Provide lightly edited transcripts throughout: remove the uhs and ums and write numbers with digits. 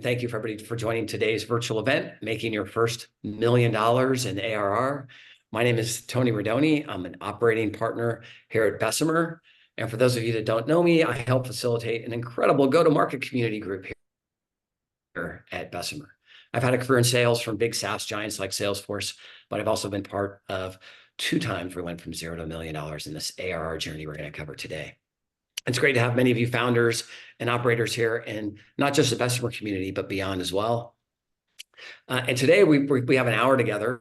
Thank you for everybody for joining today's virtual event, making your first $1 million in ARR. My name is Tony Rodoni. I'm an operating partner here at Bessemer. And for those of you that don't know me, I help facilitate an incredible go-to-market community group here at Bessemer. I've had a career in sales from big SaaS giants like Salesforce, but I've also been part of 2 times we went from 0 to $1 million in this ARR journey we're going to cover today. It's great to have many of you founders and operators here, and not just the Bessemer community, but beyond as well. And today we have an hour together.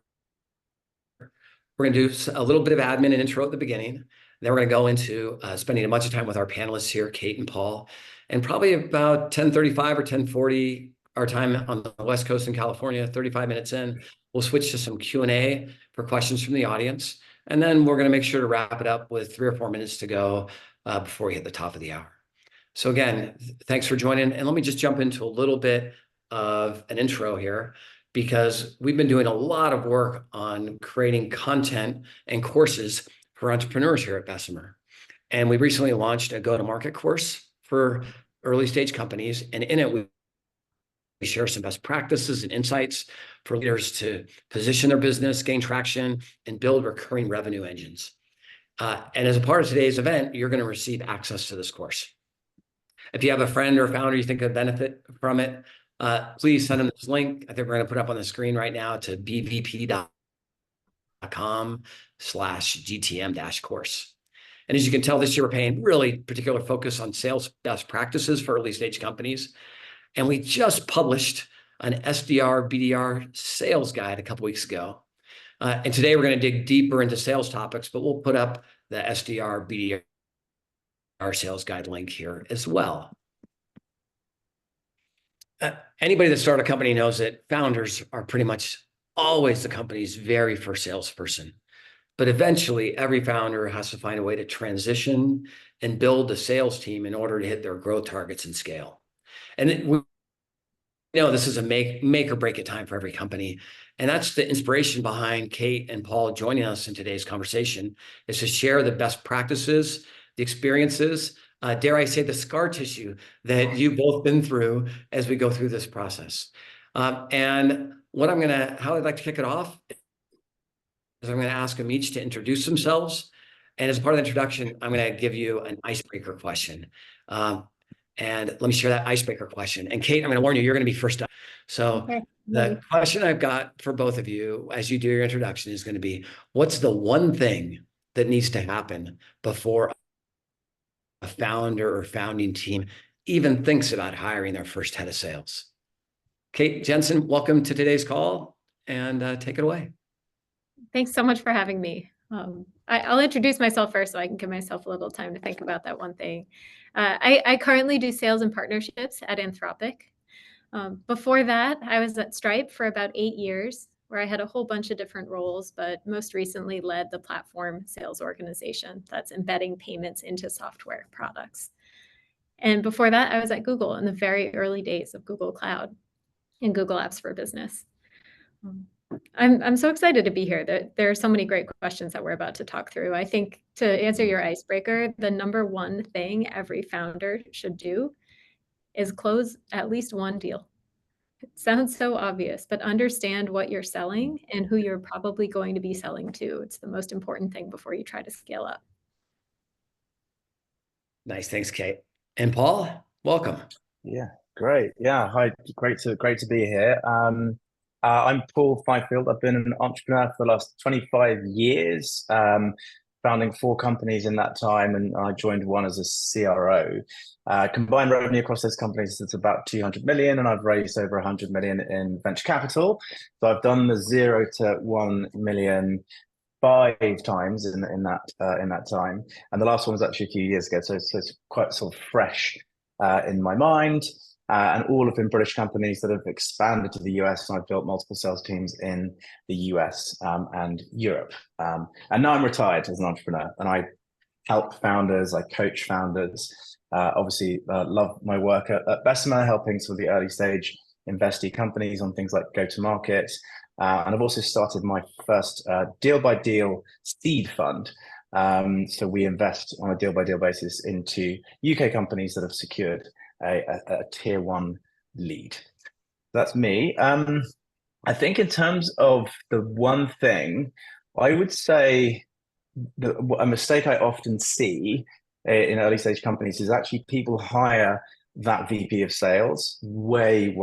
We're going to do a little bit of admin and intro at the beginning. Then we're going to go into spending a bunch of time with our panelists here, Kate and Paul, and probably about 10:35 or 10:40 our time on the West Coast in California, 35 minutes in, we'll switch to some Q&A for questions from the audience. And then we're going to make sure to wrap it up with 3 or 4 minutes to go before we hit the top of the hour. So again, thanks for joining. And let me just jump into a little bit of an intro here, because we've been doing a lot of work on creating content and courses for entrepreneurs here at Bessemer. And we recently launched a go-to-market course for early stage companies. And in it, we share some best practices and insights for leaders to position their business, gain traction, and build recurring revenue engines. And as a part of today's event, you're going to receive access to this course. If you have a friend or a founder you think could benefit from it, please send them this link. I think we're going to put up on the screen right now to bvp.com/GTM-course. And as you can tell, this year we're paying really particular focus on sales best practices for early stage companies. And we just published an SDR, BDR sales guide a couple weeks ago. And today we're going to dig deeper into sales topics, but we'll put up the SDR, BDR sales guide link here as well. Anybody that started a company knows that founders are pretty much always the company's very first salesperson. But eventually, every founder has to find a way to transition and build a sales team in order to hit their growth targets and scale. And we know this is a make or break it time for every company. And that's the inspiration behind Kate and Paul joining us in today's conversation, is to share the best practices, the experiences, dare I say the scar tissue that you've both been through as we go through this process. And how I'd like to kick it off is I'm going to ask them each to introduce themselves. And as part of the introduction, I'm going to give you an icebreaker question. And let me share that icebreaker question. And Kate, I'm going to warn you, you're going to be first up. So okay. The question I've got for both of you as you do your introduction is going to be, what's the one thing that needs to happen before a founder or founding team even thinks about hiring their first head of sales? Kate Jensen, welcome to today's call, and take it away. Thanks so much for having me. I'll introduce myself first so I can give myself a little time to think about that one thing. I currently do sales and partnerships at Anthropic. Before that, I was at Stripe for about 8 years, where I had a whole bunch of different roles, but most recently led the platform sales organization that's embedding payments into software products. And before that, I was at Google in the very early days of Google Cloud and Google Apps for Business. I'm so excited to be here. There are so many great questions that we're about to talk through. I think to answer your icebreaker, the number one thing every founder should do is close at least one deal. It sounds so obvious, but understand what you're selling and who you're probably going to be selling to. It's the most important thing before you try to scale up. Nice, thanks, Kate. And Paul, welcome. Yeah, great. Yeah, hi, great to be here. I'm Paul Fifield. I've been an entrepreneur for the last 25 years, founding 4 companies in that time, and I joined one as a CRO. Combined revenue across those companies is about 200 million, and I've raised over 100 million in venture capital. So I've done the 0 to 1 million 5 times in that time, and the last one was actually a few years ago. So it's quite sort of fresh in my mind. And all of them British companies that have expanded to the US, and I've built multiple sales teams in the US and Europe. And now I'm retired as an entrepreneur, and I help founders, I coach founders. Obviously, love my work at Bessemer, helping some of the early stage investee companies on things like go-to-market. And I've also started my first deal-by-deal seed fund. So we invest on a deal-by-deal basis into UK companies that have secured a tier 1 lead. That's me. I think in terms of the one thing, I would say a mistake I often see in early stage companies is actually people hire that VP of sales way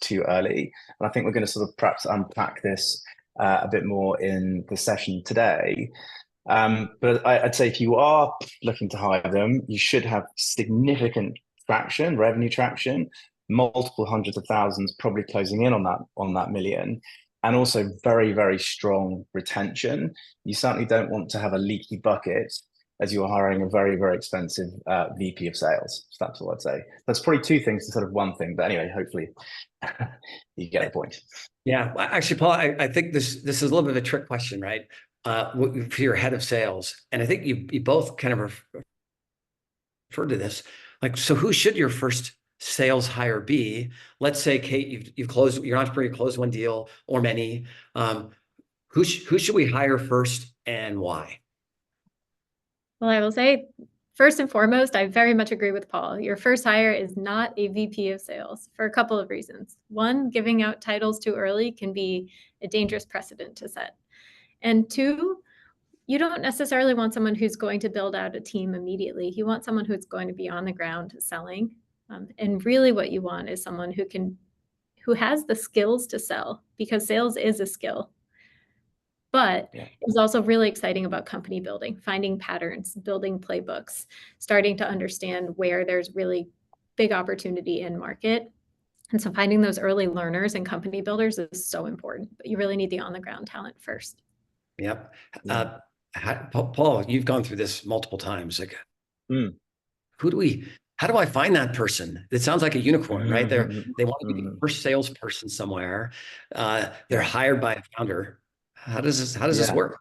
too early. And I think we're going to sort of perhaps unpack this a bit more in the session today. But I'd say if you are looking to hire them, you should have significant traction, revenue traction, multiple hundreds of thousands, probably closing in on that million, and also very strong retention. You certainly don't want to have a leaky bucket as you're hiring a very expensive VP of sales. So that's all I'd say. That's probably two things instead of one thing. But anyway, hopefully you get the point. Yeah, well, actually, Paul, I think this is a little bit of a trick question, right? For your head of sales, and I think you both kind of referred to this. Like, so who should your first sales hire be? Let's say, Kate, you've closed, you're an entrepreneur, you closed one deal or many. Who should we hire first and why? Well, I will say, first and foremost, I very much agree with Paul. Your first hire is not a VP of sales for a couple of reasons. One, giving out titles too early can be a dangerous precedent to set. And two, you don't necessarily want someone who's going to build out a team immediately. You want someone who's going to be on the ground selling. And really what you want is someone who has the skills to sell, because sales is a skill. But it's also really exciting about company building, finding patterns, building playbooks, starting to understand where there's really big opportunity in market. And so finding those early learners and company builders is so important, but you really need the on-the-ground talent first. Yep. Paul, you've gone through this multiple times. Like, how do I find that person? It sounds like a unicorn, right? They want to be the first salesperson somewhere. They're hired by a founder. How does this work?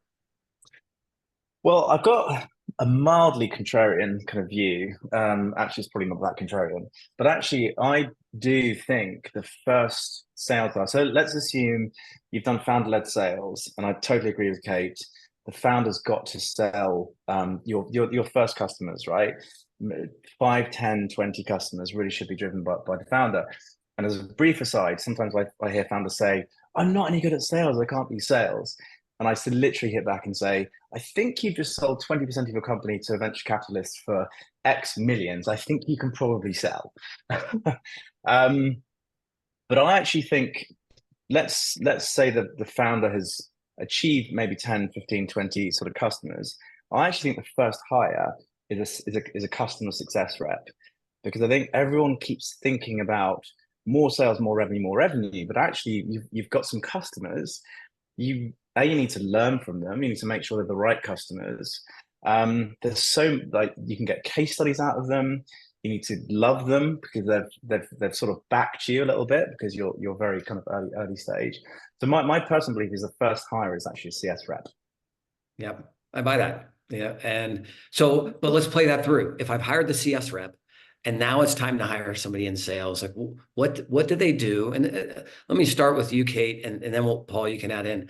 Well, I've got a mildly contrarian kind of view. Actually, it's probably not that contrarian, but actually, I do think the first sales guy. So let's assume you've done founder-led sales, and I totally agree with Kate. The founder's got to sell your first customers, right? 5, 10, 20 customers really should be driven by the founder. And as a brief aside, sometimes I hear founders say, I'm not any good at sales, I can't do sales. And I literally hit back and say, I think you've just sold 20% of your company to a venture capitalist for X millions. I think you can probably sell. But I actually think, let's say that the founder has achieved maybe 10, 15, 20 sort of customers. I actually think the first hire is a customer success rep, because I think everyone keeps thinking about more sales, more revenue, but actually you've got some customers. You need to learn from them. You need to make sure they're the right customers. There's so, like, you can get case studies out of them. You need to love them because they've sort of backed you a little bit because you're very kind of early stage. So my personal belief is the first hire is actually a CS rep. Yep, I buy that. Yeah, and so, but let's play that through. If I've hired the CS rep, and now it's time to hire somebody in sales, like what do they do? And let me start with you, Kate, and then Paul, you can add in.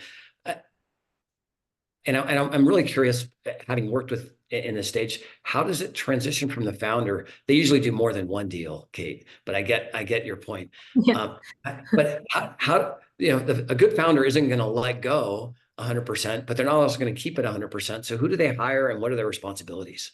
And I'm really curious, having worked with in this stage, how does it transition from the founder? They usually do more than one deal, Kate, but I get your point. Yeah. But how a good founder isn't going to let go 100%, but they're not also going to keep it 100%. So who do they hire, and what are their responsibilities?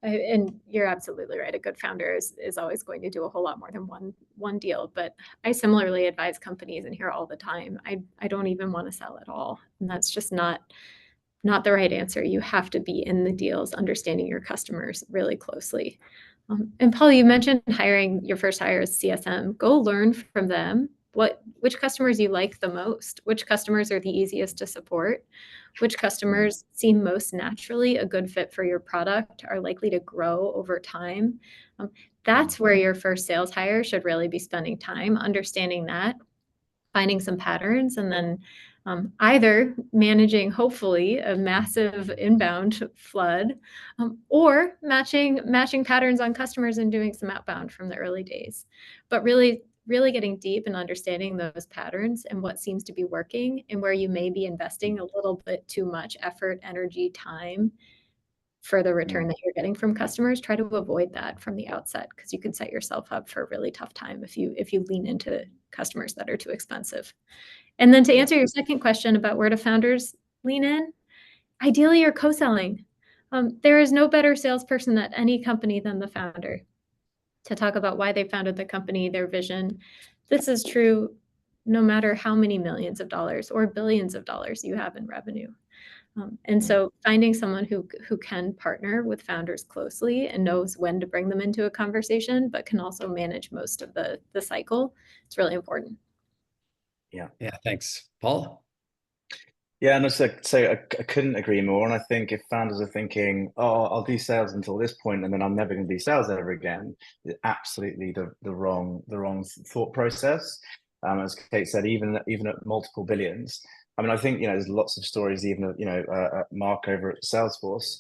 And you're absolutely right. A good founder is always going to do a whole lot more than one deal. But I similarly advise companies and hear all the time, I don't even want to sell at all. And that's just not the right answer. You have to be in the deals, understanding your customers really closely. And Paul, you mentioned hiring your first hire as CSM. Go learn from them which customers you like the most, which customers are the easiest to support, which customers seem most naturally a good fit for your product, are likely to grow over time. That's where your first sales hire should really be spending time, understanding that, finding some patterns, and then either managing, hopefully, a massive inbound flood, or matching patterns on customers and doing some outbound from the early days. But really getting deep and understanding those patterns and what seems to be working, and where you may be investing a little bit too much effort, energy, time for the return that you're getting from customers. Try to avoid that from the outset, because you can set yourself up for a really tough time if you lean into customers that are too expensive. And then to answer your second question about where do founders lean in, ideally you're co-selling. There is no better salesperson at any company than the founder to talk about why they founded the company, their vision. This is true no matter how many millions of dollars or billions of dollars you have in revenue. And so finding someone who can partner with founders closely and knows when to bring them into a conversation, but can also manage most of the cycle, it's really important. Yeah, thanks. Paul? Yeah, and so I couldn't agree more. And I think if founders are thinking, oh, I'll do sales until this point, and then I'm never going to do sales ever again, it's absolutely the wrong thought process. As Kate said, even at multiple billions. I mean, I think, there's lots of stories, even of, Mark over at Salesforce,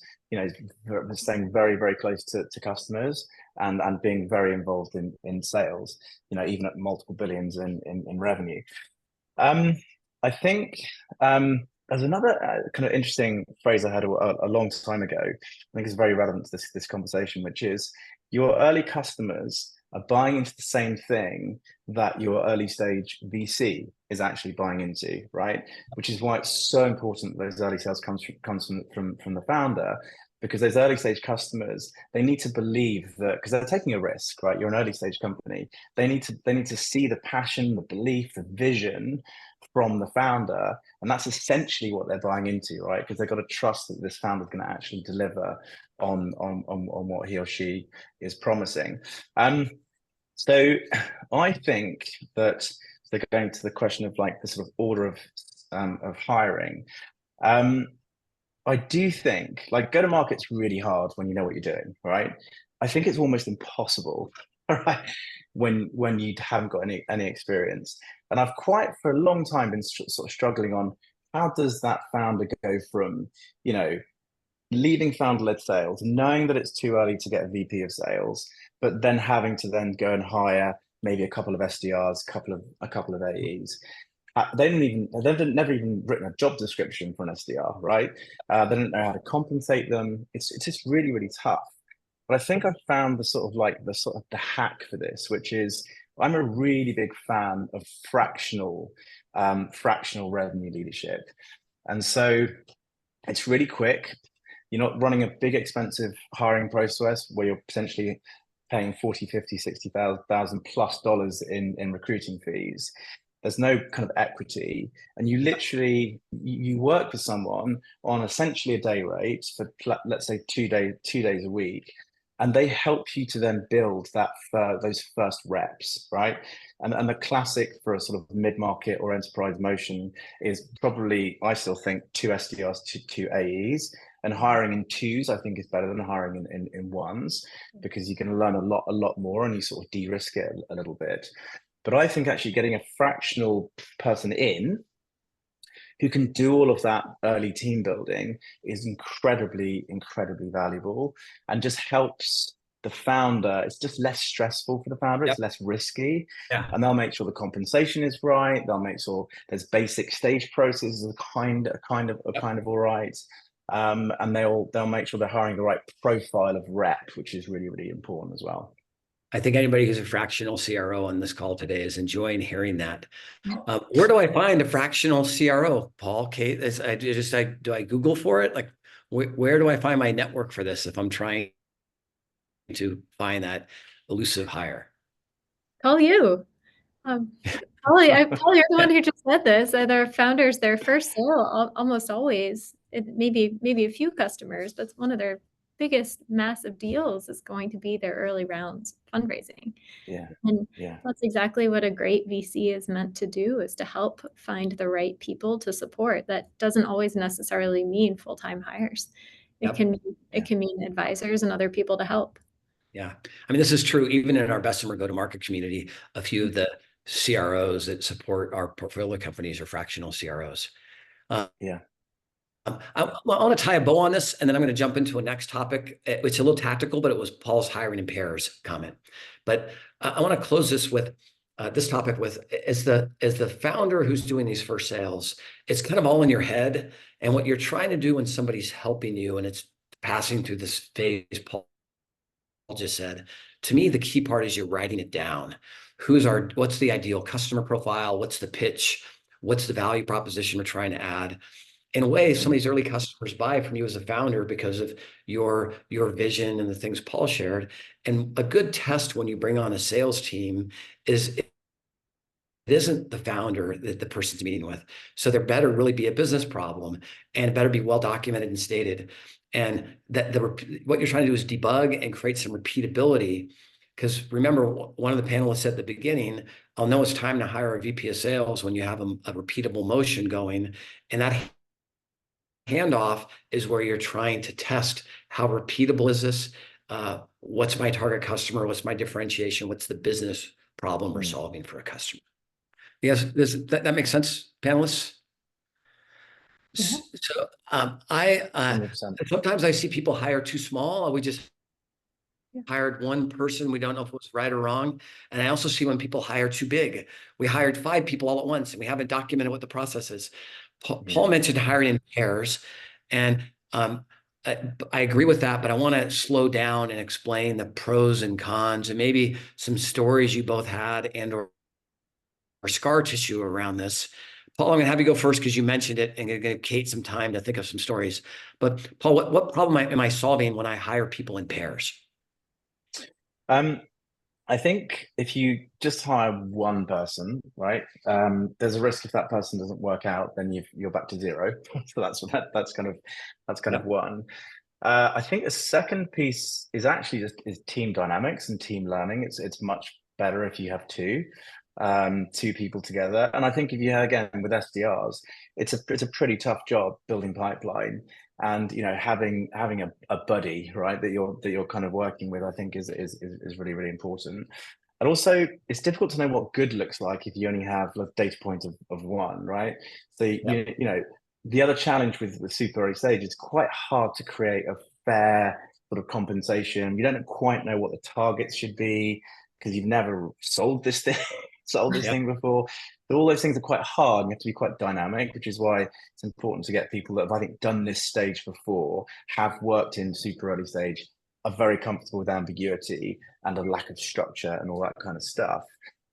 staying very, very close to customers and being very involved in sales, even at multiple billions in revenue. I think there's another kind of interesting phrase I heard a long time ago. I think it's very relevant to this conversation, which is your early customers are buying into the same thing that your early stage VC is actually buying into, right? Which is why it's so important that those early sales comes from the founder, because those early stage customers, they need to believe that, because they're taking a risk, right? You're an early stage company. They need to see the passion, the belief, the vision from the founder, and that's essentially what they're buying into, right? Because they've got to trust that this founder is going to actually deliver on what he or she is promising. So I think that they're going to the question of like the sort of order of hiring. I do think like go-to-market's really hard when you know what you're doing, right? I think it's almost impossible, right? When you haven't got any experience. And I've quite for a long time been sort of struggling on how does that founder go from, leading founder-led sales, knowing that it's too early to get a VP of sales, but then having to then go and hire maybe a couple of SDRs, a couple of AEs. They've never even written a job description for an SDR, right? They don't know how to compensate them. It's just really, really tough. But I think I've found the hack for this, which is I'm a really big fan of fractional revenue leadership. And so it's really quick. You're not running a big expensive hiring process where you're potentially paying 40, 50, 60,000 plus dollars in recruiting fees. There's no kind of equity, and you literally you work for someone on essentially a day rate for let's say 2 days a week, and they help you to then build those first reps, right? And the classic for a sort of mid-market or enterprise motion is probably, I still think, 2 SDRs to 2 AEs, and hiring in 2s I think is better than hiring in 1s, because you can learn a lot more and you sort of de-risk it a little bit. But I think actually getting a fractional person in who can do all of that early team building is incredibly, incredibly valuable, and just helps the founder. It's just less stressful for the founder. It's less risky, and they'll make sure the compensation is right. They'll make sure there's basic stage processes are kind of all right, and they'll make sure they're hiring the right profile of rep, which is really, really important as well. I think anybody who's a fractional CRO on this call today is enjoying hearing that. Where do I find a fractional CRO, Paul, Kate? Do I Google for it? Like, where do I find my network for this if I'm trying to find that elusive hire? Call you. Paul, you're the one who just said this. Their founders, their first sale, almost always, maybe a few customers, but it's one of their biggest massive deals is going to be their early rounds fundraising. And that's exactly what a great VC is meant to do, is to help find the right people to support. That doesn't always necessarily mean full-time hires. It can mean advisors and other people to help. Yeah. I mean, this is true even in our Bessemer go-to-market community. A few of the CROs that support our portfolio companies are fractional CROs. I want to tie a bow on this, and then I'm going to jump into a next topic. It's a little tactical, but it was Paul's hiring in pairs comment. But I want to close this with this topic with as the founder who's doing these first sales, it's kind of all in your head. And what you're trying to do when somebody's helping you and it's passing through this phase Paul just said, to me, the key part is you're writing it down. what's the ideal customer profile? What's the pitch? What's the value proposition we're trying to add? In a way, some of these early customers buy from you as a founder because of your vision and the things Paul shared. And a good test when you bring on a sales team is it isn't the founder that the person's meeting with. So there better really be a business problem, and it better be well documented and stated. And that what you're trying to do is debug and create some repeatability. Because remember, one of the panelists said at the beginning, I'll know it's time to hire a VP of sales when you have a repeatable motion going. And that handoff is where you're trying to test how repeatable is this? What's my target customer? What's my differentiation? What's the business problem we're solving for a customer? Yes, that makes sense, panelists? Yeah. So 100%. sometimes I see people hire too small. We just hired one person. We don't know if it was right or wrong. And I also see when people hire too big. We hired 5 people all at once, and we haven't documented what the process is. Paul mentioned hiring in pairs, and I agree with that, but I want to slow down and explain the pros and cons and maybe some stories you both had and or scar tissue around this. Paul, I'm going to have you go first because you mentioned it, and going to give Kate some time to think of some stories. But Paul, what problem am I solving when I hire people in pairs? I think if you just hire one person, right, there's a risk if that person doesn't work out, then you're back to zero. So that's kind of one. I think the second piece is actually is team dynamics and team learning. It's much better if you have two people together. And I think if you again with SDRs, it's a pretty tough job building pipeline. And having a buddy, right, that you're kind of working with, I think is really, really important. And also, it's difficult to know what good looks like if you only have a data point of one, right? So the other challenge with the super early stage, it's quite hard to create a fair sort of compensation. You don't quite know what the targets should be because you've never sold this thing, thing before. So all those things are quite hard, and you have to be quite dynamic, which is why it's important to get people that have, I think, done this stage before, have worked in super early stage, are very comfortable with ambiguity and a lack of structure and all that kind of stuff.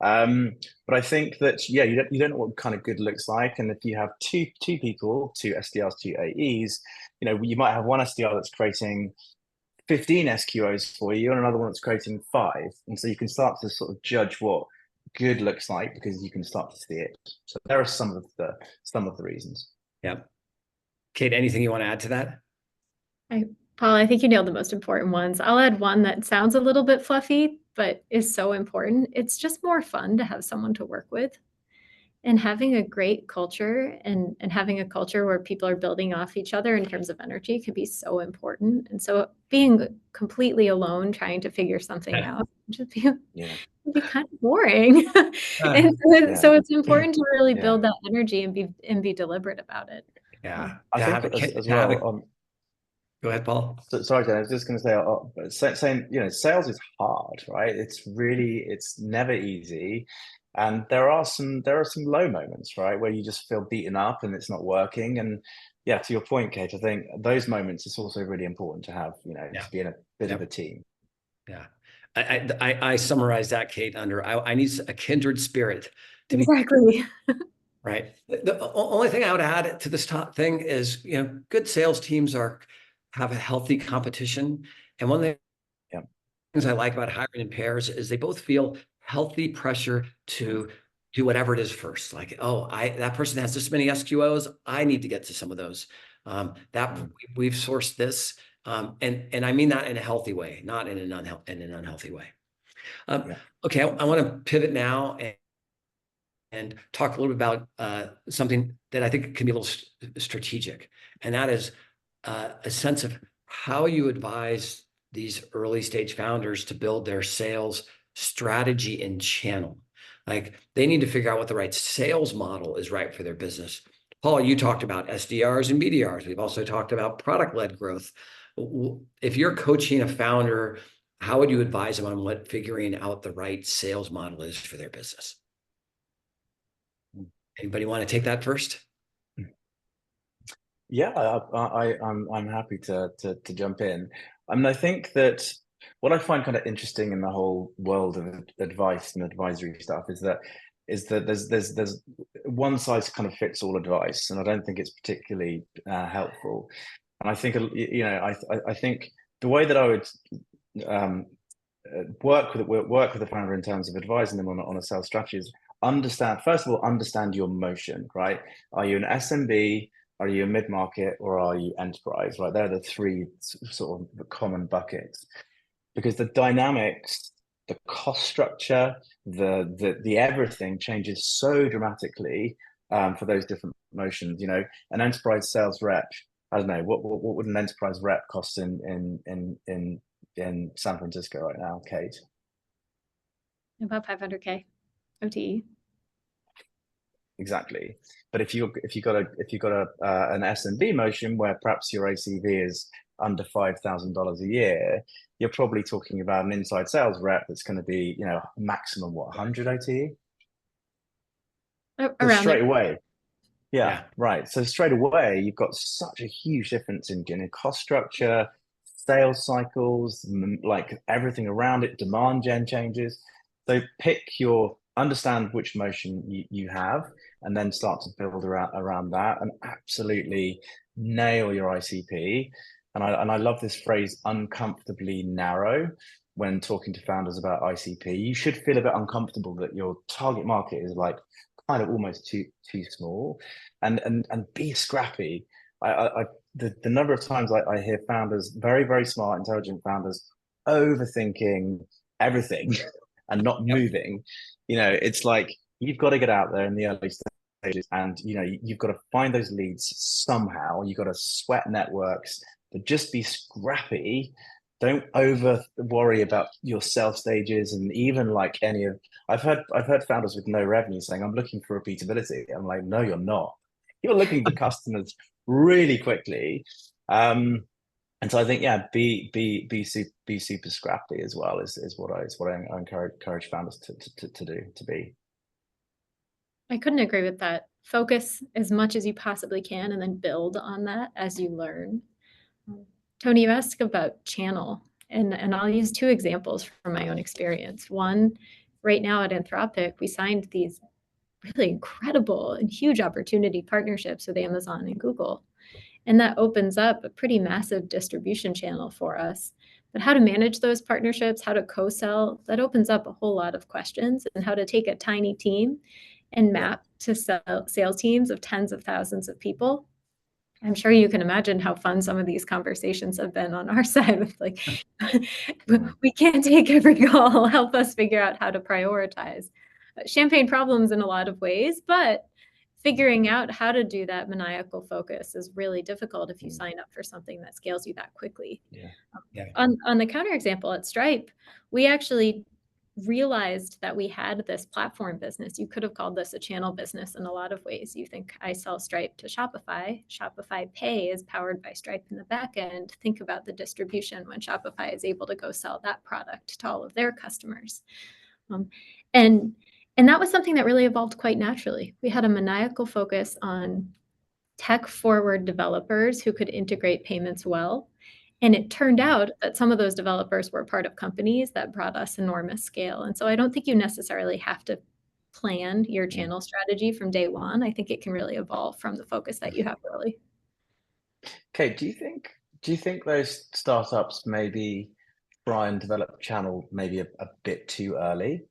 But I think that, you don't know what kind of good looks like. And if you have two people, 2 SDRs, 2 AEs, you might have one SDR that's creating 15 SQOs for you and another one that's creating 5. And so you can start to sort of judge what good looks like because you can start to see it. So there are some of the reasons. Yeah. Kate, anything you want to add to that? Paul, I think you nailed the most important ones. I'll add one that sounds a little bit fluffy, but is so important. It's just more fun to have someone to work with. And having a great culture and having a culture where people are building off each other in terms of energy can be so important. And so being completely alone trying to figure something out would be kind of boring. So it's important to really build that energy and be deliberate about it. Yeah. I think as well. Go ahead, Paul. Sorry, Jen, I was just going to say, saying, sales is hard, right? It's never easy. And there are some low moments, right, where you just feel beaten up and it's not working. And to your point, Kate, I think those moments it's also really important to have, to be in a bit of a team. Yeah. I summarize that, Kate, under I need a kindred spirit to exactly. Right. The only thing I would add to this top thing is, good sales teams have a healthy competition. And one of the things I like about hiring in pairs is they both feel healthy pressure to do whatever it is first. Like, that person has this many SQOs. I need to get to some of those. We've sourced this. And I mean that in a healthy way, not in an unhealthy way. Okay, I want to pivot now and talk a little bit about something that I think can be a little strategic, and that is a sense of how you advise these early stage founders to build their sales strategy and channel. Like, they need to figure out what the right sales model is right for their business. Paul, you talked about SDRs and BDRs. We've also talked about product-led growth. If you're coaching a founder, how would you advise them on what figuring out the right sales model is for their business? Anybody want to take that first? Yeah, I'm happy to jump in. I mean, I think that What I find kind of interesting in the whole world of advice and advisory stuff is that there's one size kind of fits all advice, and I don't think it's particularly helpful. And I think I think the way that I would um, work with a founder in terms of advising them on a sales strategy is understand your motion, right? Are you an SMB? Are you a mid-market, or are you enterprise? Right, they're the three sort of common buckets, because the dynamics, the cost structure, the everything changes so dramatically for those different motions. An enterprise sales rep, I don't know, what would an enterprise rep cost in San Francisco right now, Kate? About 500K OTE. Exactly. But if you got an SMB motion where perhaps your ACV is under $5,000 a year, you're probably talking about an inside sales rep that's going to be, maximum 100 OTE. Around straight there. away. Yeah, right. So straight away, you've got such a huge difference in cost structure, sales cycles, like everything around it, demand gen changes. So understand which motion you have, and then start to build around that, and absolutely nail your ICP. And I love this phrase, uncomfortably narrow, when talking to founders about ICP. You should feel a bit uncomfortable that your target market is like kind of almost too small, and be scrappy. The number of times I hear founders, very, very smart, intelligent founders, overthinking everything and not moving. It's like, you've got to get out there in the early stages, and you've got to find those leads somehow. You've got to sweat networks, but just be scrappy. Don't over worry about your sales stages, and even like I've heard founders with no revenue saying, I'm looking for repeatability. I'm like, no, you're not. You're looking for customers really quickly. And so I think, yeah, be super scrappy as well is what I encourage founders to be. I couldn't agree with that. Focus as much as you possibly can, and then build on that as you learn. Tony, you asked about channel, and I'll use two examples from my own experience. One, right now at Anthropic, we signed these really incredible and huge opportunity partnerships with Amazon and Google. And that opens up a pretty massive distribution channel for us. But how to manage those partnerships, how to co-sell, that opens up a whole lot of questions, and how to take a tiny team and map to sales teams of tens of thousands of people. I'm sure you can imagine how fun some of these conversations have been on our side with like, we can't take every call, help us figure out how to prioritize. Champagne problems in a lot of ways, but figuring out how to do that maniacal focus is really difficult if you sign up for something that scales you that quickly. On the counterexample at Stripe, we actually realized that we had this platform business. You could have called this a channel business in a lot of ways. You think, I sell Stripe to Shopify. Shopify Pay is powered by Stripe in the back end. Think about the distribution when Shopify is able to go sell that product to all of their customers. And that was something that really evolved quite naturally. We had a maniacal focus on tech-forward developers who could integrate payments well. And it turned out that some of those developers were part of companies that brought us enormous scale. And so I don't think you necessarily have to plan your channel strategy from day one. I think it can really evolve from the focus that you have early. Okay, do you think those startups maybe try and develop channel maybe a bit too early,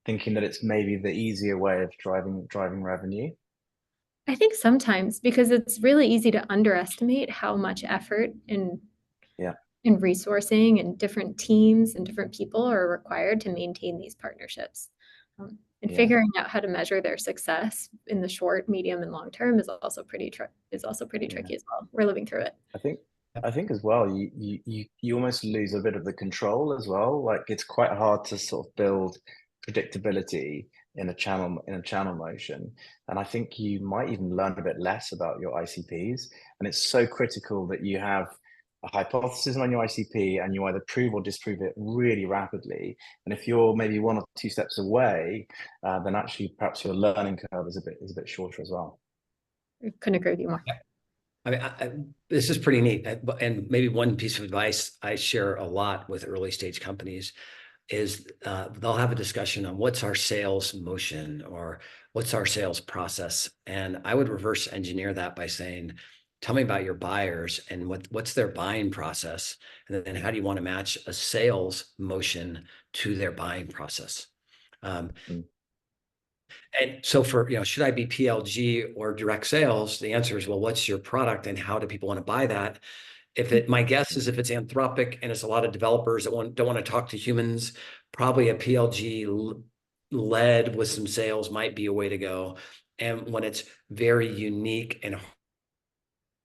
thinking that it's maybe the easier way of driving revenue? I think sometimes, because it's really easy to underestimate how much effort in resourcing and different teams and different people are required to maintain these partnerships. Figuring out how to measure their success in the short, medium, and long term is also pretty tricky as well. We're living through it. I think as well, you almost lose a bit of the control as well. Like, it's quite hard to sort of build predictability in a channel motion, and I think you might even learn a bit less about your ICPs. And it's so critical that you have a hypothesis on your ICP, and you either prove or disprove it really rapidly. And if you're maybe 1 or 2 steps away, then actually perhaps your learning curve is a bit shorter as well. I couldn't agree with you more. I mean, this is pretty neat. And maybe one piece of advice I share a lot with early stage companies is they'll have a discussion on what's our sales motion or what's our sales process. And I would reverse engineer that by saying, tell me about your buyers and what's their buying process. And then how do you want to match a sales motion to their buying process? And so for, should I be PLG or direct sales? The answer is, well, what's your product and how do people want to buy that? My guess is if it's Anthropic and it's a lot of developers that don't want to talk to humans, probably a PLG led with some sales might be a way to go. And when it's very unique and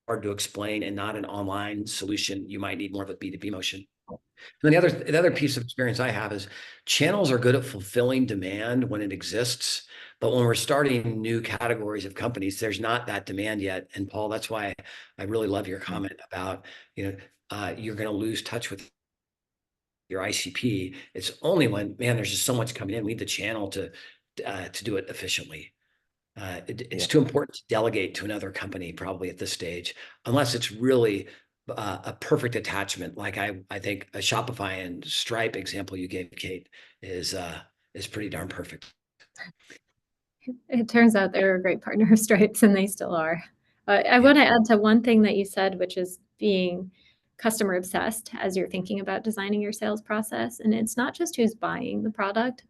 hard to explain and not an online solution, you might need more of a B2B motion. And the other piece of experience I have is channels are good at fulfilling demand when it exists. But when we're starting new categories of companies, there's not that demand yet. And Paul, that's why I really love your comment about, you're going to lose touch with your ICP. It's only when, man, there's just so much coming in. We need the channel to do it efficiently. It's too important to delegate to another company probably at this stage, unless it's really a perfect attachment. Like I think a Shopify and Stripe example you gave, Kate, is pretty darn perfect. It turns out they were a great partner of Stripes, and they still are. I want to add to one thing that you said, which is being customer obsessed as you're thinking about designing your sales process. And it's not just who's buying the product,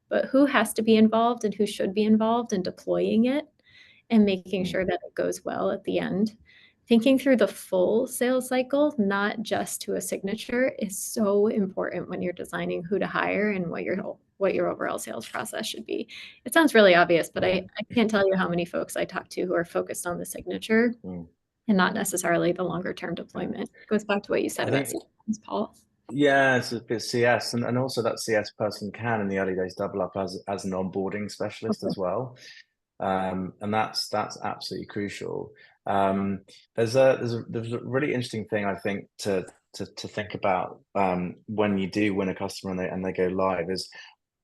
but who has to be involved and who should be involved in deploying it and making sure that it goes well at the end. Thinking through the full sales cycle, not just to a signature, is so important when you're designing who to hire and what your overall sales process should be. It sounds really obvious, but I can't tell you how many folks I talk to who are focused on the signature and not necessarily the longer term deployment. It goes back to what you said about CS, Paul. Yeah, it's a bit CS, and also that CS person can in the early days double up as an onboarding specialist as well, and that's absolutely crucial. There's a really interesting thing I think to think about when you do win a customer and they go live is,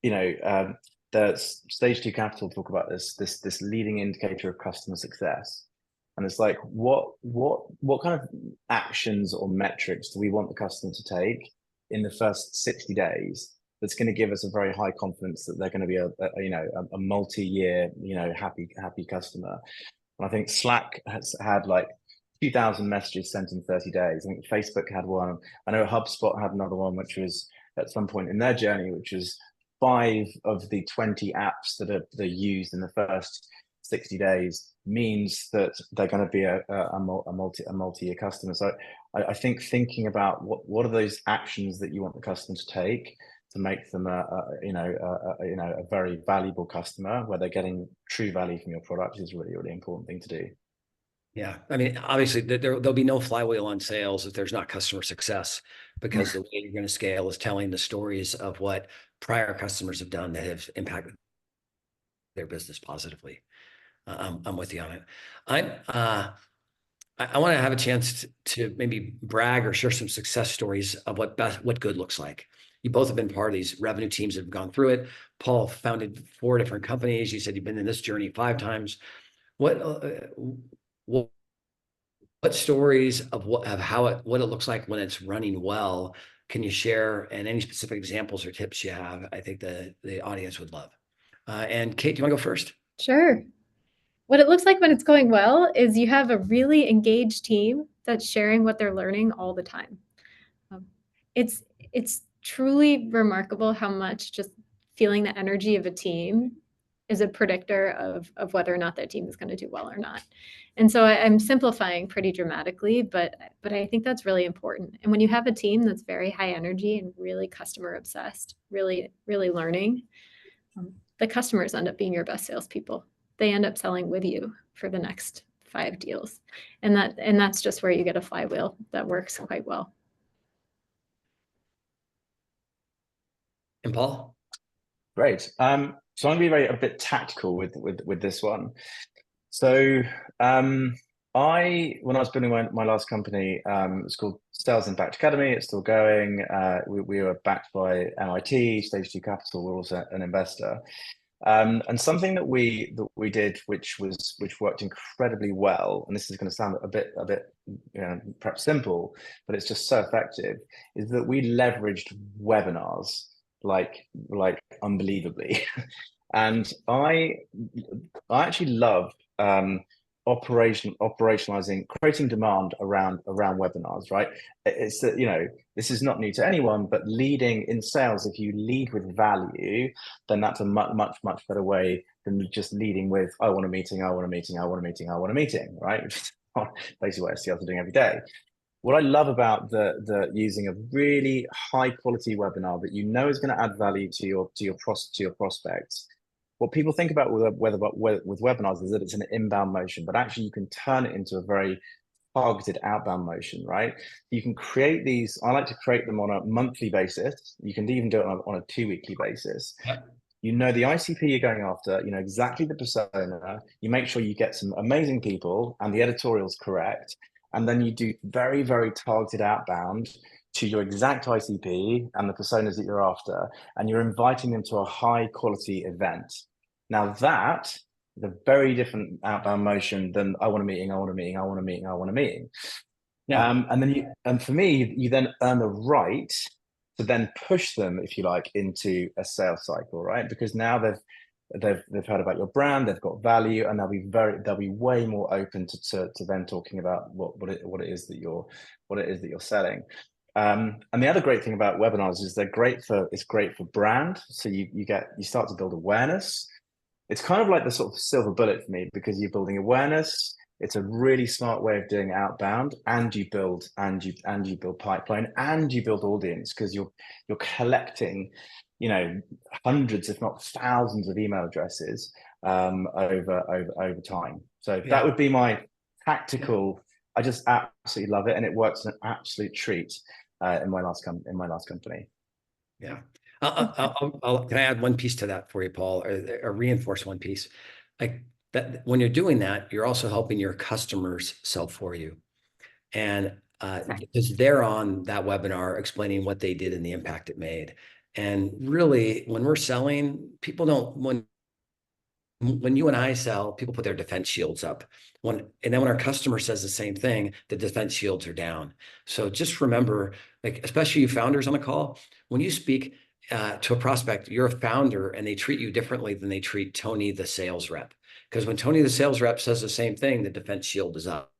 the stage 2 capital talk about this leading indicator of customer success. And it's like, what kind of actions or metrics do we want the customer to take in the first 60 days that's going to give us a very high confidence that they're going to be a multi-year, happy customer? And I think Slack has had like 2,000 messages sent in 30 days. I think Facebook had one. I know HubSpot had another one, which was at some point in their journey, which was 5 of the 20 apps that are used in the first 60 days means that they're going to be a multi-year customer. So I think thinking about what are those actions that you want the customer to take to make them a very valuable customer where they're getting true value from your product is really, really important thing to do. Yeah, I mean, obviously there'll be no flywheel on sales if there's not customer success, because the way you're going to scale is telling the stories of what prior customers have done that have impacted their business positively. I'm with you on it. I want to have a chance to maybe brag or share some success stories of what good looks like. You both have been part of these revenue teams that have gone through it. Paul founded 4 different companies. You said you've been in this journey 5 times. What stories of what it looks like when it's running well can you share, and any specific examples or tips you have? I think the audience would love. And Kate, do you want to go first? Sure. What it looks like when it's going well is you have a really engaged team that's sharing what they're learning all the time. It's truly remarkable how much just feeling the energy of a team is a predictor of whether or not that team is going to do well or not. And so I'm simplifying pretty dramatically, but I think that's really important. And when you have a team that's very high energy and really customer obsessed, really, really learning, the customers end up being your best salespeople. They end up selling with you for the next 5 deals. And that's just where you get a flywheel that works quite well. And Paul? Great. So I'm going to be a bit tactical with this one. So when I was building my last company, it's called Sales Impact Academy. It's still going. We were backed by MIT, Stage 2 Capital. We're also an investor. And something that we did, which worked incredibly well, and this is going to sound a bit perhaps simple, but it's just so effective, is that we leveraged webinars like unbelievably. And I actually love operationalizing, creating demand around webinars, right? It's that, this is not new to anyone, but leading in sales, if you lead with value, then that's a much better way than just leading with, I want a meeting, I want a meeting, I want a meeting, I want a meeting, right? Which is basically what sales are doing every day. What I love about the using a really high quality webinar that is going to add value to your prospects. What people think about with webinars is that it's an inbound motion, but actually you can turn it into a very targeted outbound motion, right? You can create these. I like to create them on a monthly basis. You can even do it on a 2-weekly basis. Yep. You know the ICP you're going after, you know exactly the persona, you make sure you get some amazing people and the editorial's correct. And then you do very, very targeted outbound to your exact ICP and the personas that you're after, and you're inviting them to a high quality event. Now that is a very different outbound motion than I want a meeting, I want a meeting, I want a meeting, I want a meeting. Yeah. And for me, you then earn the right to then push them, if you like, into a sales cycle, right? Because now they've heard about your brand, they've got value, and they'll be way more open to then talking about what it is that you're selling. And the other great thing about webinars is it's great for brand. So you start to build awareness. It's kind of like the sort of silver bullet for me, because you're building awareness. It's a really smart way of doing outbound, and you build pipeline, and you build audience, because you're collecting, hundreds, if not thousands, of email addresses over time. So that would be my tactical. I just absolutely love it, and it works an absolute treat in my last company. Yeah. Can I add one piece to that for you, Paul, or reinforce one piece? Like that, when you're doing that, you're also helping your customers sell for you. And because they're on that webinar explaining what they did and the impact it made. And really, when we're selling, people don't, when you and I sell, people put their defense shields up. And then when our customer says the same thing, the defense shields are down. So just remember, like, especially you founders on the call, when you speak to a prospect, you're a founder, and they treat you differently than they treat Tony, the sales rep. Because when Tony, the sales rep, says the same thing, the defense shield is up.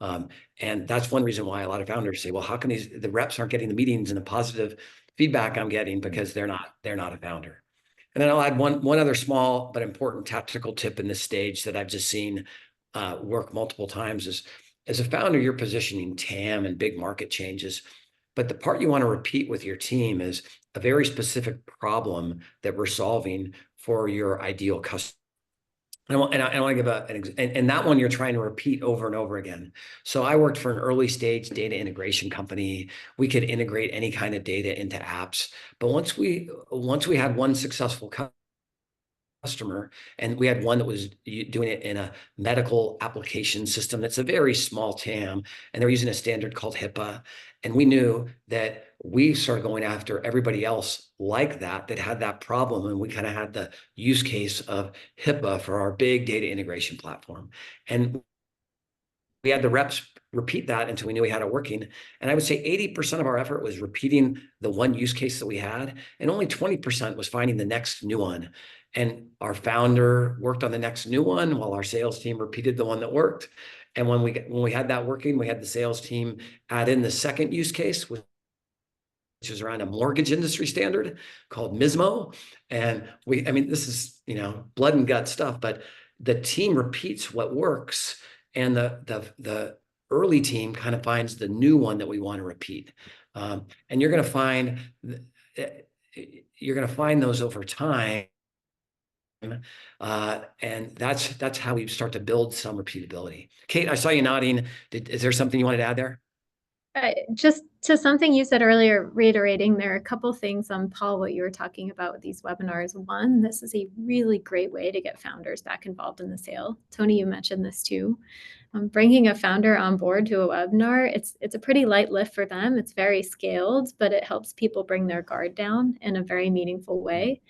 And that's one reason why a lot of founders say, well, how come the reps aren't getting the meetings and the positive feedback I'm getting? Because they're not a founder. And then I'll add one other small but important tactical tip in this stage that I've just seen work multiple times is, as a founder, you're positioning TAM and big market changes. But the part you want to repeat with your team is a very specific problem that we're solving for your ideal customer. And I want to give an example, and that one you're trying to repeat over and over again. So I worked for an early stage data integration company. We could integrate any kind of data into apps. But once we had one successful customer, and we had one that was doing it in a medical application system that's a very small TAM, and they're using a standard called HIPAA. And we knew that we started going after everybody else like that had that problem. And we kind of had the use case of HIPAA for our big data integration platform. And we had the reps repeat that until we knew we had it working. And I would say 80% of our effort was repeating the one use case that we had, and only 20% was finding the next new one. And our founder worked on the next new one while our sales team repeated the one that worked. And when we had that working, we had the sales team add in the second use case, which is around a mortgage industry standard called MISMO. And this is, blood and gut stuff, but the team repeats what works, and the early team kind of finds the new one that we want to repeat. And you're going to find those over time. And that's how we start to build some repeatability. Kate, I saw you nodding. Is there something you wanted to add there? Just to something you said earlier, reiterating, there are a couple things on, Paul, what you were talking about with these webinars. One, this is a really great way to get founders back involved in the sale. Tony, you mentioned this too. Bringing a founder on board to a webinar, it's a pretty light lift for them. It's very scaled, but it helps people bring their guard down in a very meaningful way.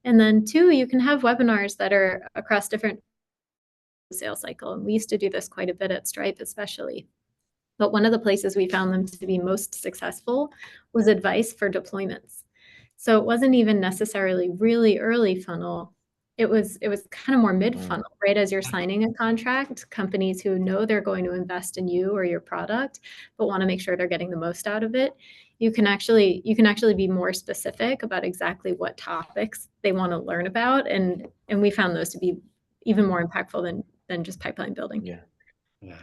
And then 2, you can have webinars that are across different sales cycle. And we used to do this quite a bit at Stripe, especially. But one of the places we found them to be most successful was advice for deployments. So it wasn't even necessarily really early funnel. It was kind of more mid funnel, right? As you're signing a contract, companies who know they're going to invest in you or your product, but want to make sure they're getting the most out of it. You can actually be more specific about exactly what topics they want to learn about, and we found those to be even more impactful than just pipeline building. Yeah.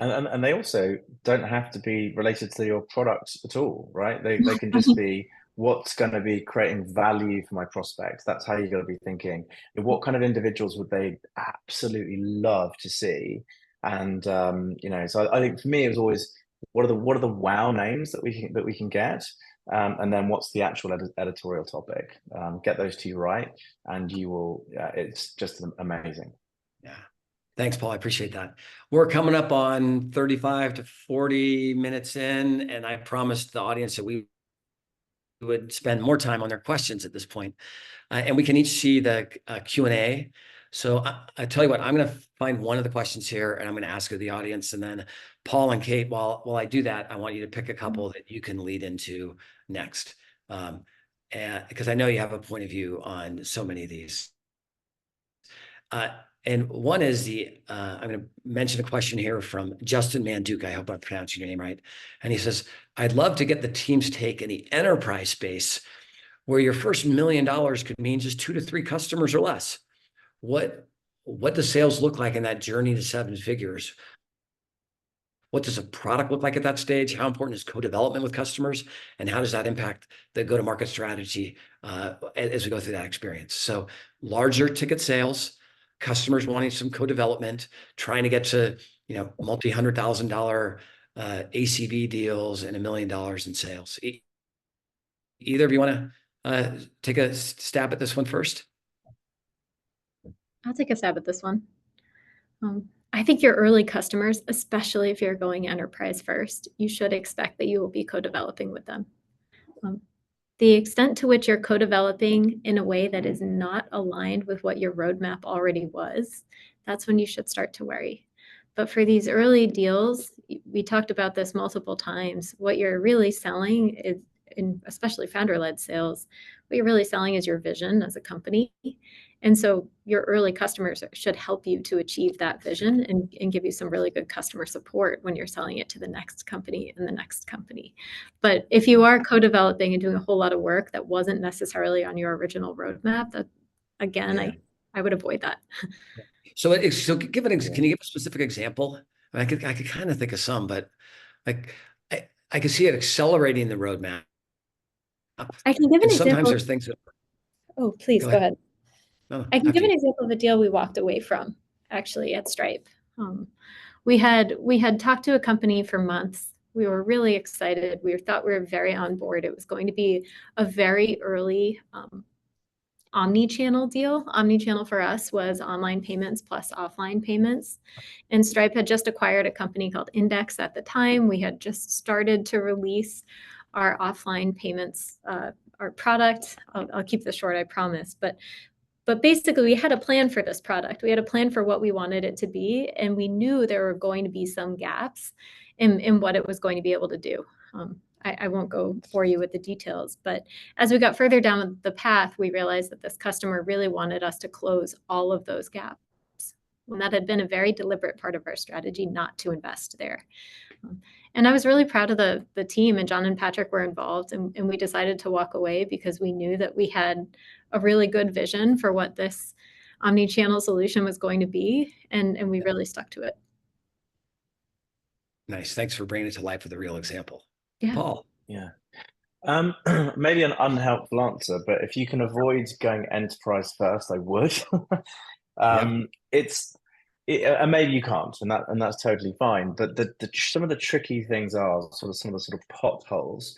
And they also don't have to be related to your products at all, right? They can just be what's going to be creating value for my prospects. That's how you got to be thinking. What kind of individuals would they absolutely love to see? And so I think for me it was always what are the wow names that we can get, and then what's the actual editorial topic? Get those two right, and you will. It's just amazing. Yeah. Thanks, Paul. I appreciate that. We're coming up on 35 to 40 minutes in, and I promised the audience that we would spend more time on their questions at this point. And we can each see the Q&A. So I tell you what, I'm going to find one of the questions here, and I'm going to ask of the audience. And then Paul and Kate, while I do that, I want you to pick a couple that you can lead into next. And because I know you have a point of view on so many of these. And one is I'm going to mention a question here from Justin Manduka. I hope I'm pronouncing your name right. And he says, I'd love to get the team's take in the enterprise space where your first $1 million could mean just 2 to 3 customers or less. What does sales look like in that journey to 7 figures? What does a product look like at that stage? How important is co-development with customers? And how does that impact the go-to-market strategy as we go through that experience? So larger ticket sales, customers wanting some co-development, trying to get to multi-$100,000 ACV deals and $1 million in sales. Either of you want to take a stab at this one first? I'll take a stab at this one. I think your early customers, especially if you're going enterprise first, you should expect that you will be co-developing with them. The extent to which you're co-developing in a way that is not aligned with what your roadmap already was, that's when you should start to worry. But for these early deals, we talked about this multiple times. What you're really selling is, especially founder-led sales, what you're really selling is your vision as a company. And so your early customers should help you to achieve that vision and give you some really good customer support when you're selling it to the next company and the next company. But if you are co-developing and doing a whole lot of work that wasn't necessarily on your original roadmap, that again, I would avoid that. So can you give a specific example? I could kind of think of some, but like I could see it accelerating the roadmap. I can give an example. Sometimes there's things that. Oh, please go ahead. No, I can give an example of a deal we walked away from actually at Stripe. We had talked to a company for months. We were really excited. We thought we were very on board. It was going to be a very early omni-channel deal. Omni-channel for us was online payments plus offline payments. And Stripe had just acquired a company called Index at the time. We had just started to release our offline payments, our product. I'll keep this short, I promise. But basically, we had a plan for this product. We had a plan for what we wanted it to be, and we knew there were going to be some gaps in what it was going to be able to do. I won't go bore you with the details, but as we got further down the path, we realized that this customer really wanted us to close all of those gaps. And that had been a very deliberate part of our strategy not to invest there. And I was really proud of the team, and John and Patrick were involved, and we decided to walk away because we knew that we had a really good vision for what this omni-channel solution was going to be, and we really stuck to it. Nice. Thanks for bringing it to life with a real example. Yeah. Paul. Yeah. Maybe an unhelpful answer, but if you can avoid going enterprise first, I would. And maybe you can't, and that's totally fine. But some of the tricky things are some of the potholes.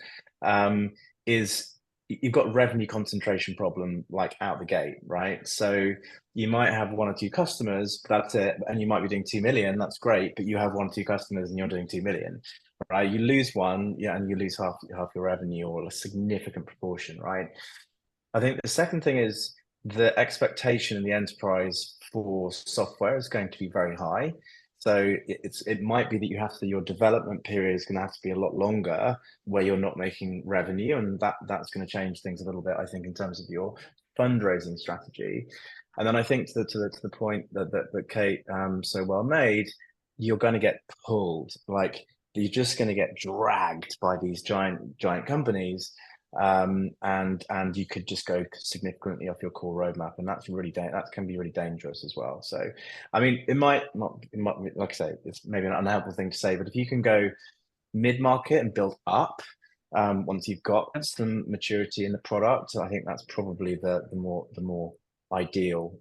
Is you've got revenue concentration problem like out the gate, right? So you might have 1 or 2 customers, that's it, and you might be doing 2 million. That's great, but you have 1 or 2 customers and you're doing 2 million, right? You lose one, and you lose half your revenue or a significant proportion, right? I think the second thing is the expectation in the enterprise for software is going to be very high. So it might be that your development period is going to have to be a lot longer, where you're not making revenue, and that's going to change things a little bit, I think, in terms of your fundraising strategy. And then I think to the point that Kate so well made, you're going to get pulled, like you're just going to get dragged by these giant companies, and you could just go significantly off your core roadmap, and that can be really dangerous as well. So, I mean, it might not, like I say, it's maybe an unhelpful thing to say, but if you can go mid-market and build up, once you've got some maturity in the product, I think that's probably the more ideal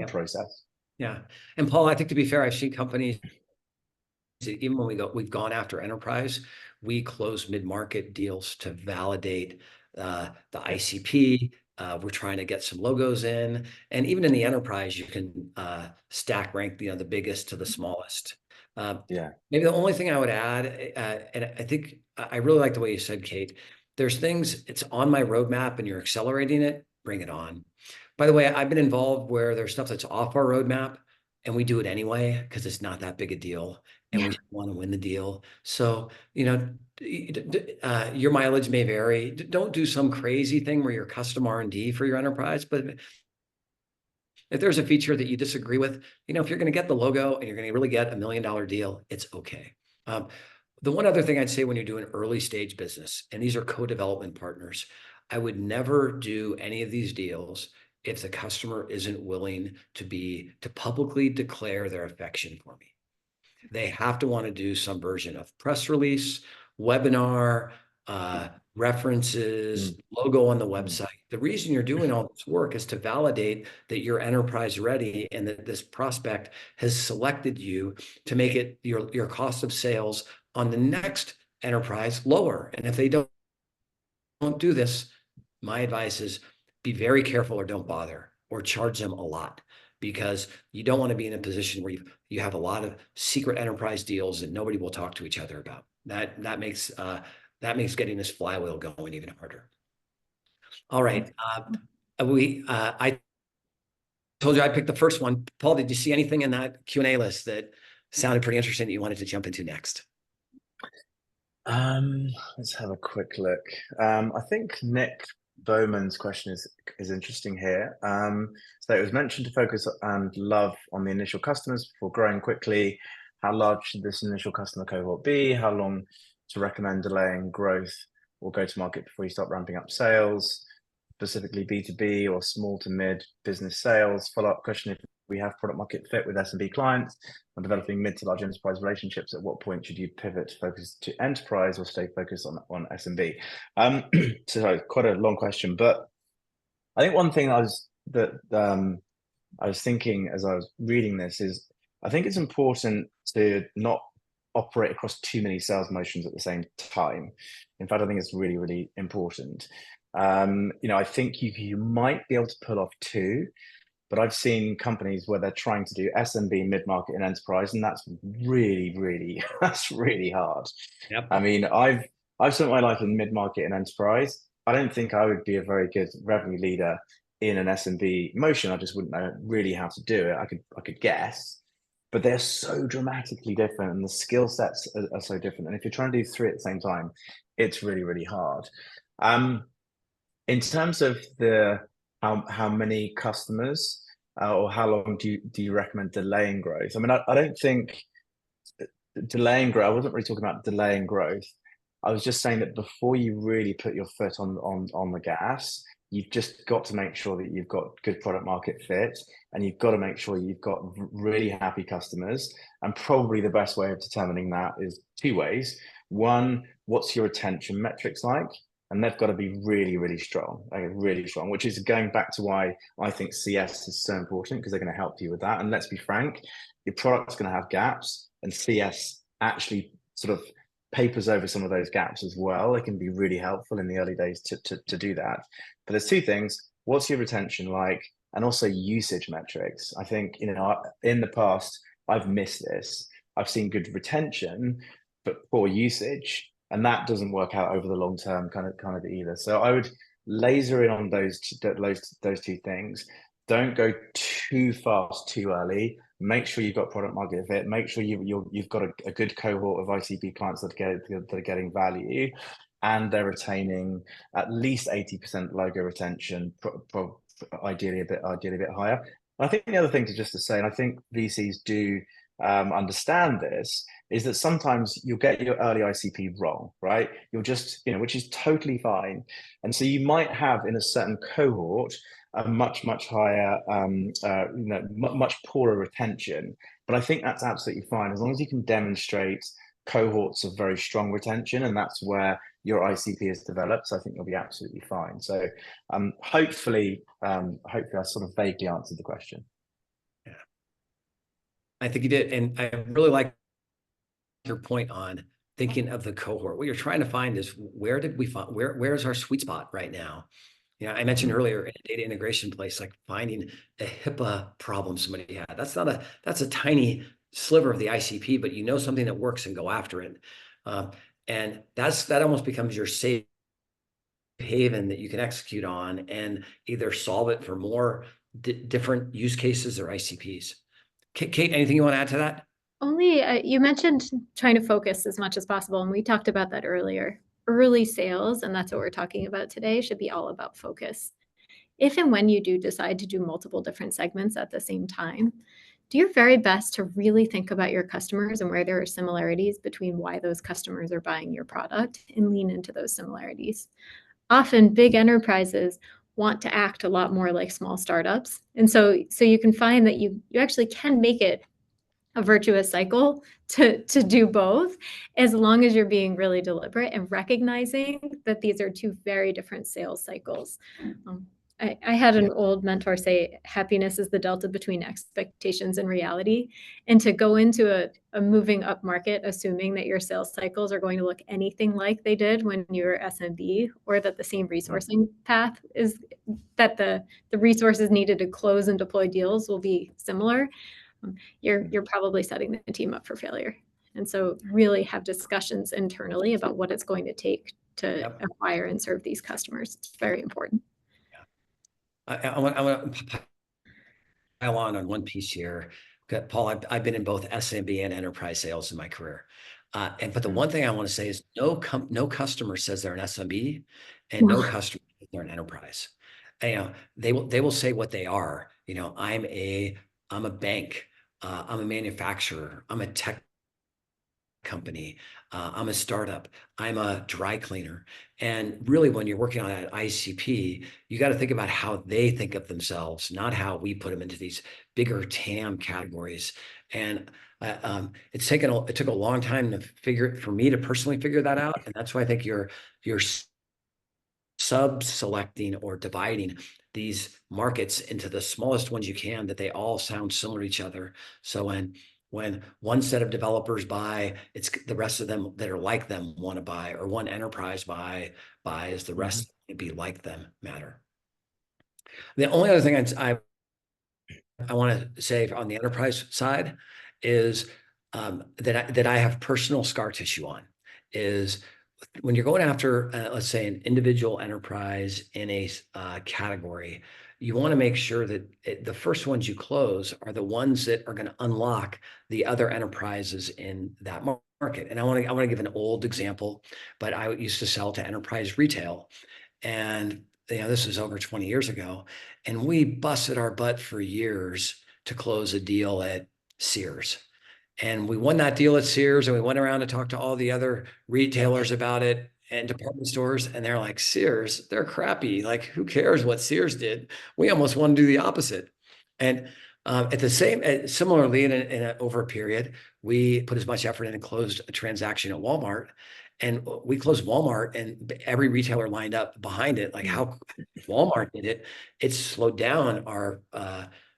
process. Yeah. And Paul, I think, to be fair, I've seen companies, even when we've gone after enterprise, we close mid-market deals to validate the ICP. We're trying to get some logos in, and even in the enterprise, you can stack rank the biggest to the smallest. Maybe the only thing I would add, and I think I really like the way you said, Kate, there's things, it's on my roadmap and you're accelerating it, bring it on. By the way, I've been involved where there's stuff that's off our roadmap and we do it anyway because it's not that big a deal and we want to win the deal. So, your mileage may vary. Don't do some crazy thing where you're custom R&D for your enterprise, but if there's a feature that you disagree with, if you're going to get the logo and you're going to really get $1 million deal, it's okay. The one other thing I'd say when you're doing early stage business, and these are co-development partners, I would never do any of these deals if the customer isn't willing to publicly declare their affection for me. They have to want to do some version of press release, webinar, references, logo on the website. The reason you're doing all this work is to validate that you're enterprise ready and that this prospect has selected you to make it your cost of sales on the next enterprise lower. And if they don't do this, my advice is be very careful or don't bother or charge them a lot, because you don't want to be in a position where you have a lot of secret enterprise deals that nobody will talk to each other about. That makes getting this flywheel going even harder. All right. I told you I picked the first one. Paul, did you see anything in that Q&A list that sounded pretty interesting that you wanted to jump into next? Let's have a quick look. I think Nick Bowman's question is interesting here. So it was mentioned to focus and love on the initial customers before growing quickly. How large should this initial customer cohort be? How long to recommend delaying growth or go to market before you start ramping up sales, specifically B2B or small to mid business sales? Follow-up question: if we have product market fit with SMB clients and developing mid to large enterprise relationships, at what point should you pivot to focus to enterprise or stay focused on SMB? So quite a long question, but I think one thing I was thinking as I was reading this is, I think it's important to not operate across too many sales motions at the same time. In fact, I think it's really, really important. I think you might be able to pull off two, but I've seen companies where they're trying to do SMB, mid-market, and enterprise, and that's really, really, that's really hard. Yep. I mean, I've spent my life in mid-market and enterprise. I don't think I would be a very good revenue leader in an SMB motion. I just wouldn't know really how to do it. I could guess, but they're so dramatically different, and the skill sets are so different. And if you're trying to do three at the same time, it's really, really hard. In terms of how many customers or how long do you recommend delaying growth? I mean, I don't think delaying growth. I wasn't really talking about delaying growth. I was just saying that before you really put your foot on the gas, you've just got to make sure that you've got good product market fit, and you've got to make sure you've got really happy customers. And probably the best way of determining that is two ways. One, what's your retention metrics like? And they've got to be really, really strong, which is going back to why I think CS is so important, because they're going to help you with that. And let's be frank, your product's going to have gaps, and CS actually sort of papers over some of those gaps as well. It can be really helpful in the early days to do that. But there's two things: what's your retention like, and also usage metrics. I think, in the past, I've missed this. I've seen good retention, but poor usage. And that doesn't work out over the long term kind of either. So laser in on those two things. Don't go too fast too early. Make sure you've got product market fit. Make sure you've got a good cohort of ICP clients that are getting value, and they're retaining at least 80% logo retention, ideally a bit higher. I think the other thing to say, and I think VCs do understand this, is that sometimes you'll get your early ICP wrong, right? You'll just, which is totally fine. And so you might have in a certain cohort a much higher, much poorer retention. But I think that's absolutely fine as long as you can demonstrate cohorts of very strong retention, and that's where your ICP is developed. So I think you'll be absolutely fine. So hopefully I sort of vaguely answered the question. Yeah, I think you did, and I really like your point on thinking of the cohort. What you're trying to find is where's our sweet spot right now? I mentioned earlier in a data integration place, like finding a HIPAA problem somebody had. That's a tiny sliver of the ICP, but something that works and go after it. And that almost becomes your safe haven that you can execute on and either solve it for more different use cases or ICPs. Kate, anything you want to add to that? Only you mentioned trying to focus as much as possible, and we talked about that earlier. Early sales, and that's what we're talking about today, should be all about focus. If and when you do decide to do multiple different segments at the same time, do your very best to really think about your customers and where there are similarities between why those customers are buying your product, and lean into those similarities. Often big enterprises want to act a lot more like small startups. And so you can find that you actually can make it a virtuous cycle to do both, as long as you're being really deliberate and recognizing that these are two very different sales cycles. I had an old mentor say, happiness is the delta between expectations and reality. And to go into a moving up market, assuming that your sales cycles are going to look anything like they did when you were SMB, or that the same resourcing path is, that the resources needed to close and deploy deals will be similar, you're probably setting the team up for failure. And so really have discussions internally about what it's going to take to acquire and serve these customers. It's very important. I want to pile on one piece here. Okay, Paul, I've been in both SMB and enterprise sales in my career. But the one thing I want to say is no customer says they're an SMB, and no customer says they're an enterprise. They will say what they are. I'm a bank. I'm a manufacturer. I'm a tech company. I'm a startup. I'm a dry cleaner. And really, when you're working on that ICP, you got to think about how they think of themselves, not how we put them into these bigger TAM categories. And it took a long time for me to personally figure that out. And that's why I think you're sub-selecting or dividing these markets into the smallest ones you can, that they all sound similar to each other. So when one set of developers buy, it's the rest of them that are like them want to buy, or one enterprise buys, the rest to be like them matter. The only other thing I want to say on the enterprise side is that I have personal scar tissue on is when you're going after, let's say, an individual enterprise in a category, you want to make sure that the first ones you close are the ones that are going to unlock the other enterprises in that market. And I want to give an old example, but I used to sell to enterprise retail, and this was over 20 years ago, and we busted our butt for years to close a deal at Sears. And we won that deal at Sears, and we went around to talk to all the other retailers about it and department stores. And they're like, Sears, they're crappy. Like, who cares what Sears did? We almost want to do the opposite. And similarly, over a period, we put as much effort in and closed a transaction at Walmart. And we closed Walmart, and every retailer lined up behind it. Like how Walmart did it, it slowed down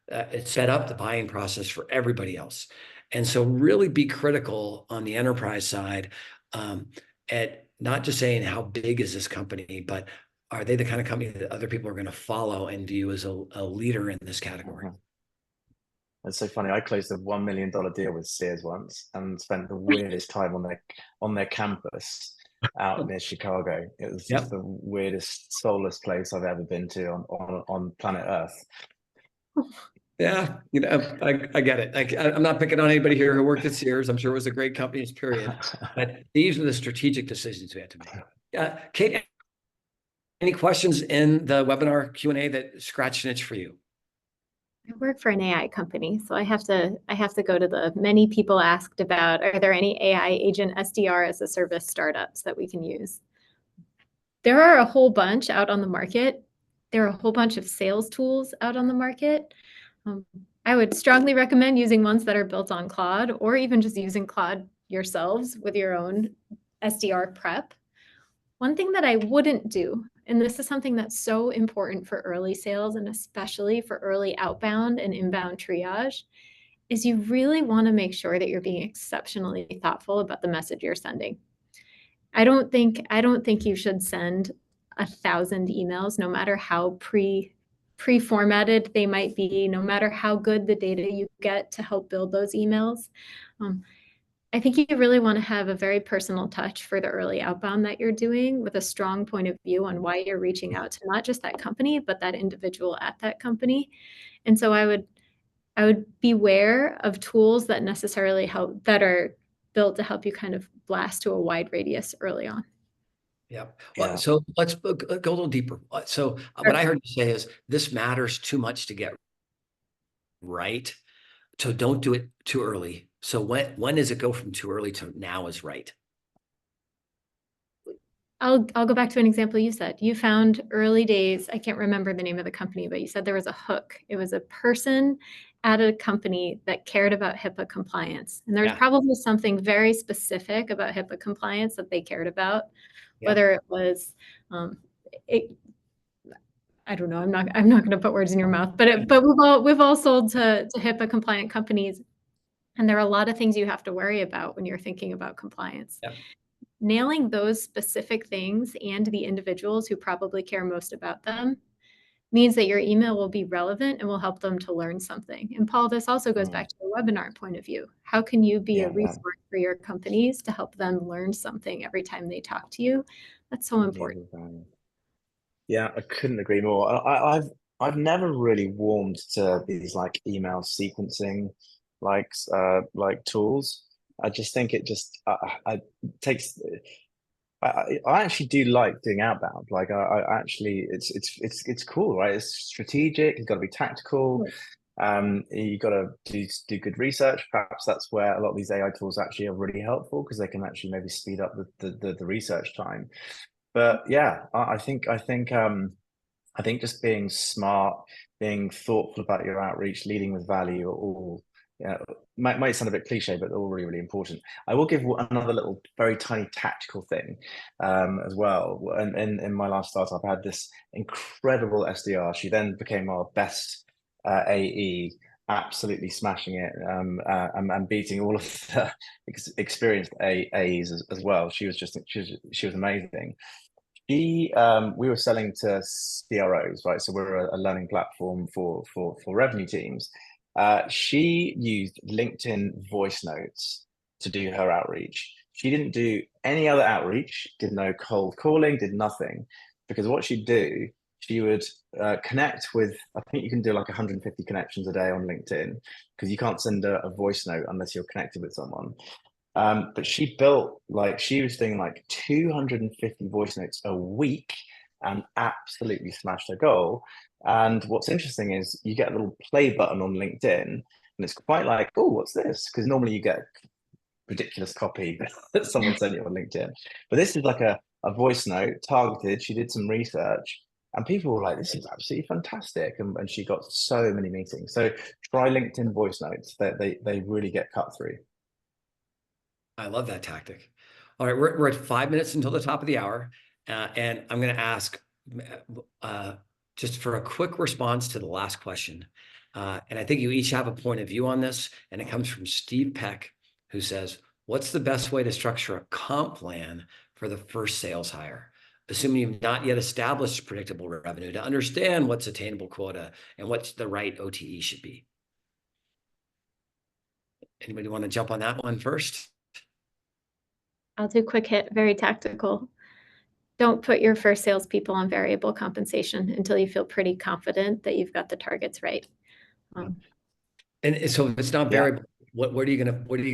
it set up the buying process for everybody else. And so really be critical on the enterprise side at not just saying how big is this company, but are they the kind of company that other people are going to follow and view as a leader in this category? That's so funny. I closed a $1 million deal with Sears once and spent the weirdest time on their campus. out near Chicago. It was just the weirdest, soulless place I've ever been to on planet Earth. Yeah, I get it. I'm not picking on anybody here who worked at Sears. I'm sure it was a great company, period. But these are the strategic decisions we had to make. Kate, any questions in the webinar Q&A that scratched an itch for you? I work for an AI company, so I have to go to the many people asked about, are there any AI agent SDR as a service startups that we can use? There are a whole bunch out on the market. There are a whole bunch of sales tools out on the market. I would strongly recommend using ones that are built on Claude, or even just using Claude yourselves with your own SDR prep. One thing that I wouldn't do, and this is something that's so important for early sales and especially for early outbound and inbound triage, is you really want to make sure that you're being exceptionally thoughtful about the message you're sending. I don't think you should send 1,000 emails, no matter how pre-formatted they might be, no matter how good the data you get to help build those emails. I think you really want to have a very personal touch for the early outbound that you're doing, with a strong point of view on why you're reaching out to not just that company, but that individual at that company. And so I would beware of tools that necessarily help, that are built to help you kind of blast to a wide radius early on. Yeah. Well, so let's go a little deeper. So what I heard you say is this matters too much to get right. So don't do it too early. So when does it go from too early to now is right? I'll go back to an example you said. You found early days, I can't remember the name of the company, but you said there was a hook. It was a person at a company that cared about HIPAA compliance. And there's probably something very specific about HIPAA compliance that they cared about, whether it was, I don't know, I'm not going to put words in your mouth, but we've all sold to HIPAA compliant companies. And there are a lot of things you have to worry about when you're thinking about compliance. Nailing those specific things and the individuals who probably care most about them means that your email will be relevant and will help them to learn something. And Paul, this also goes back to the webinar point of view. How can you be a resource for your companies to help them learn something every time they talk to you? That's so important. Yeah, I couldn't agree more. I've never really warmed to these like email sequencing like tools. I just think it just takes. I actually do like doing outbound. Like I actually, it's cool, right? It's strategic. It's got to be tactical. You got to do good research. Perhaps that's where a lot of these AI tools actually are really helpful, because they can actually maybe speed up the research time. But yeah, I think just being smart, being thoughtful about your outreach, leading with value are all, might sound a bit cliche, but they're all really, really important. I will give another little very tiny tactical thing as well. And in my last startup, I had this incredible SDR. She then became our best AE, absolutely smashing it and beating all of the experienced AEs as well. She was amazing. We were selling to CROs, right? So we're a learning platform for revenue teams. She used LinkedIn voice notes to do her outreach. She didn't do any other outreach, did no cold calling, did nothing. Because what she'd do, she would connect with, I think you can do like 150 connections a day on LinkedIn, because you can't send a voice note unless you're connected with someone. But she was doing like 250 voice notes a week and absolutely smashed her goal. And what's interesting is you get a little play button on LinkedIn, and it's quite like, oh, what's this? Because normally you get ridiculous copy that someone sent you on LinkedIn. But this is like a voice note targeted. She did some research, and people were like, this is absolutely fantastic. And she got so many meetings. So try LinkedIn voice notes. They really get cut through. I love that tactic. All right, we're at 5 minutes until the top of the hour, and I'm going to ask just for a quick response to the last question. And I think you each have a point of view on this, and it comes from Steve Peck, who says, what's the best way to structure a comp plan for the first sales hire, assuming you've not yet established predictable revenue, to understand what's attainable quota and what the right OTE should be? Anybody want to jump on that one first? I'll do quick hit, very tactical. Don't put your first salespeople on variable compensation until you feel pretty confident that you've got the targets right. And so if it's not Yeah. variable, what are you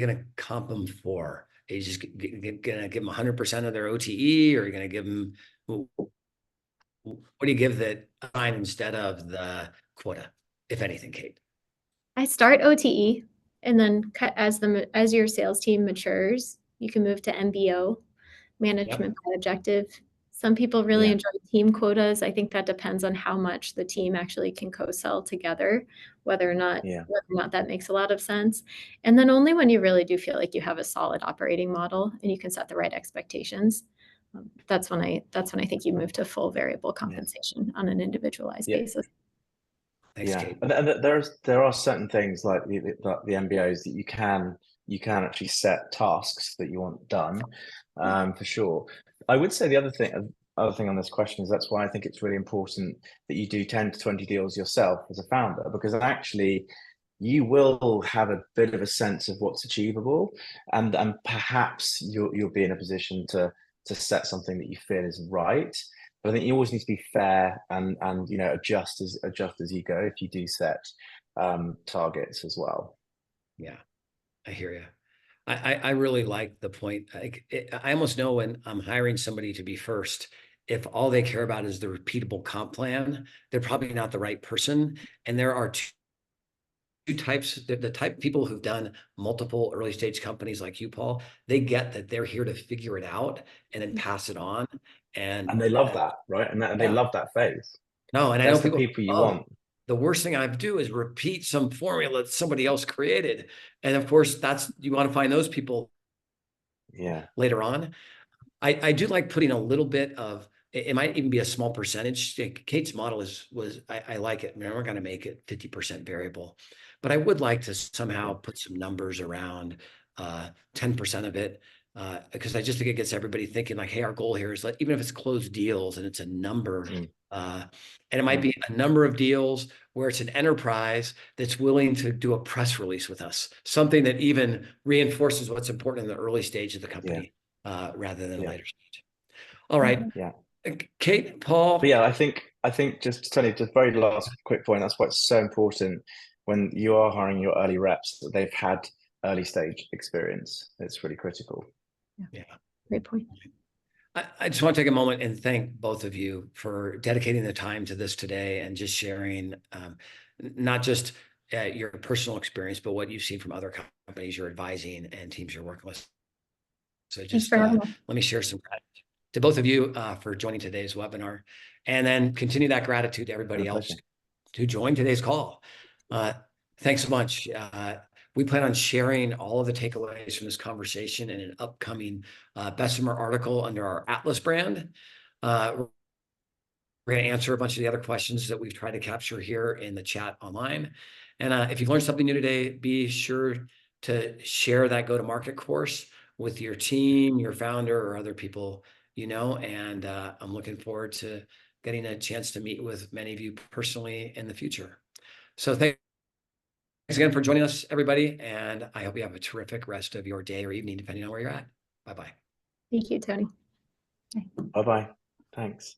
gonna comp them for? Are you just gonna give them 100% of their OTE, or are you gonna give them, what do you give the time instead of the quota, if anything, Kate? I start OTE, and then as your sales team matures, you can move to MBO, management by objective. Some people really Yeah. enjoy team quotas. I think that depends on how much the team actually can co-sell together, whether or not that makes a lot of sense. And then only when you really do feel like you have a solid operating model and you can set the right expectations, that's when I think you move to full variable compensation on an individualized basis. Thanks, Kate. And there are certain things like the MBOs that you can actually set tasks that you want done, for sure. I would say the other thing on this question is that's why I think it's really important that you do 10 to 20 deals yourself as a founder, because actually you will have a bit of a sense of what's achievable, and perhaps you'll be in a position to set something that you feel is right. But I think you always need to be fair and adjust as you go if you do set targets as well. Yeah, I hear you. I really like the point. I almost know when I'm hiring somebody to be first, if all they care about is the repeatable comp plan, they're probably not the right person. And there are two types, the type of people who've done multiple early stage companies like you, Paul. They get that they're here to figure it out and then pass it on. And they love that, right? And they love that phase. No, and that's I know people you want. The worst thing I do is repeat some formula that somebody else created. And of course, you want to find those people later on. I do like putting a little bit of, it might even be a small percentage. Kate's model I like it. I mean, we're going to make it 50% variable, but I would like to somehow put some numbers around 10% of it, because I just think it gets everybody thinking like, hey, our goal here is, even if it's closed deals and it's a number, and it might be a number of deals where it's an enterprise that's willing to do a press release with us, something that even reinforces what's important in the early stage of the company, rather than a later stage. All right. Yeah. Kate, Paul. But yeah, I think just Tony, just very last quick point. That's why it's so important when you are hiring your early reps that they've had early stage experience. It's really critical. Yeah. Great point. I just want to take a moment and thank both of you for dedicating the time to this today and just sharing, not just your personal experience, but what you've seen from other companies you're advising and teams you're working with. So just let me share some gratitude to both of you for joining today's webinar, and then continue that gratitude to everybody else who joined today's call. Thanks so much. We plan on sharing all of the takeaways from this conversation in an upcoming Bessemer article under our Atlas brand. We're going to answer a bunch of the other questions that we've tried to capture here in the chat online. And if you've learned something new today, be sure to share that go-to-market course with your team, your founder, or other people you know. And I'm looking forward to getting a chance to meet with many of you personally in the future. So thanks again for joining us, everybody. And I hope you have a terrific rest of your day or evening, depending on where you're at. Bye-bye. Thank you, Tony. Bye-bye. Thanks.